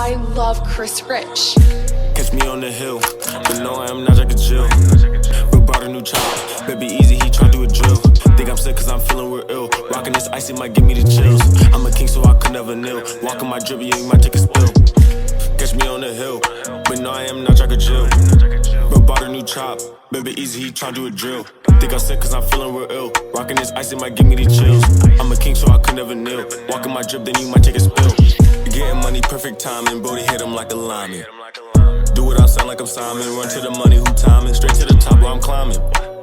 I love Chris Rich. Catch me on the hill, but no, I am not like a Jill. We brought a new chop, baby easy, he tryna do a drill. Think I'm sick cause I'm feeling real ill. Rockin' this icy might give me the chills. I'm a king so I could never kneel. Walking my drip, yeah, you might take a spill. Catch me on the hill, but no, I am not like a Jill. We brought a new chop, baby easy, he tryna do a drill. Think I'm sick cause I'm feeling real ill. Rockin' this icy might give me the chills. I'm a king so I could never kneel. Walking my drip, then you might take a spill. Getting money, perfect timing, Brody hit him like a lineman. Do what I sound like I'm Simon. Run to the money, who timing? Straight to the top where I'm climbing.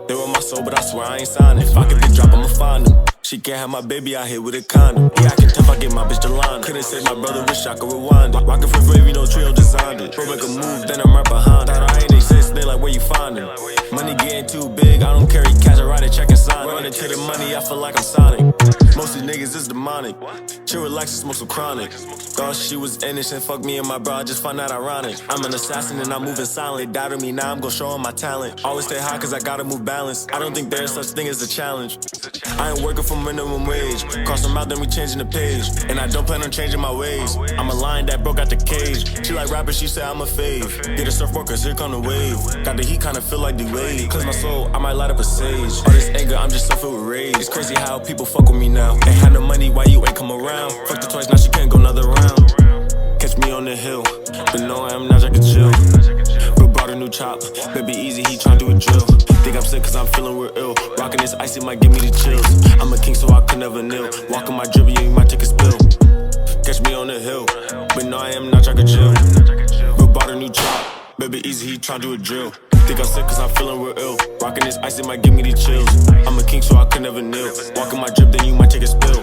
They want my soul, but I swear I ain't signing. If I get the drop, I'ma find him. She can't have my baby out here with a condom. Yeah, I can tell if I get my bitch to line. Couldn't save my brother, wish I could rewind it. Rockin' for Gravy, no trio designed it. Bro, make a move, then I'm right behind. Thought I ain't exist, they like where you find him. Money getting too big, I don't carry cash, I write a check and sign it. Running to the money, I feel like I'm Sonic. Most of these niggas is demonic. Chill, relax, and smoke some chronic. Thought she was innocent, fuck me and my bro, I just find that ironic. I'm an assassin and I'm moving silent. Doubted me, now I'm gon' show 'em my talent. Always stay high cause I gotta move balance. I don't think there's such thing as a challenge. I ain't working for minimum wage. Cross them out, then we changing the page. And I don't plan on changing my ways. I'm a lion that broke out the cage. She like rappers, she say I'm a fave. Get a surfboard cause here come the wave. Got the heat, kinda feel like the wave. Cleanse my soul, I might light up a sage. All this anger, I'm just so filled with rage. It's crazy how people fuck with me now. Ain't had no money, why you ain't come around? Fucked her twice, now she can't go another round. Catch me on the hill, but no, I am not like a Jill. Bro brought a new chop, baby easy, he tryna do a drill. Think I'm sick cause I'm feeling real ill. Rockin' this icy might give me the chills. I'm a king so I could never kneel. Walking my drip, yeah, you might take a spill. Catch me on the hill, but no, I am not like a Jill. Bro brought a new chop, baby easy, he tryna do a drill. Think I'm sick cause I'm feeling real ill. Rockin' this icy might give me the chills. I'm a king so I could never kneel. Walking my drip, then you might take a spill.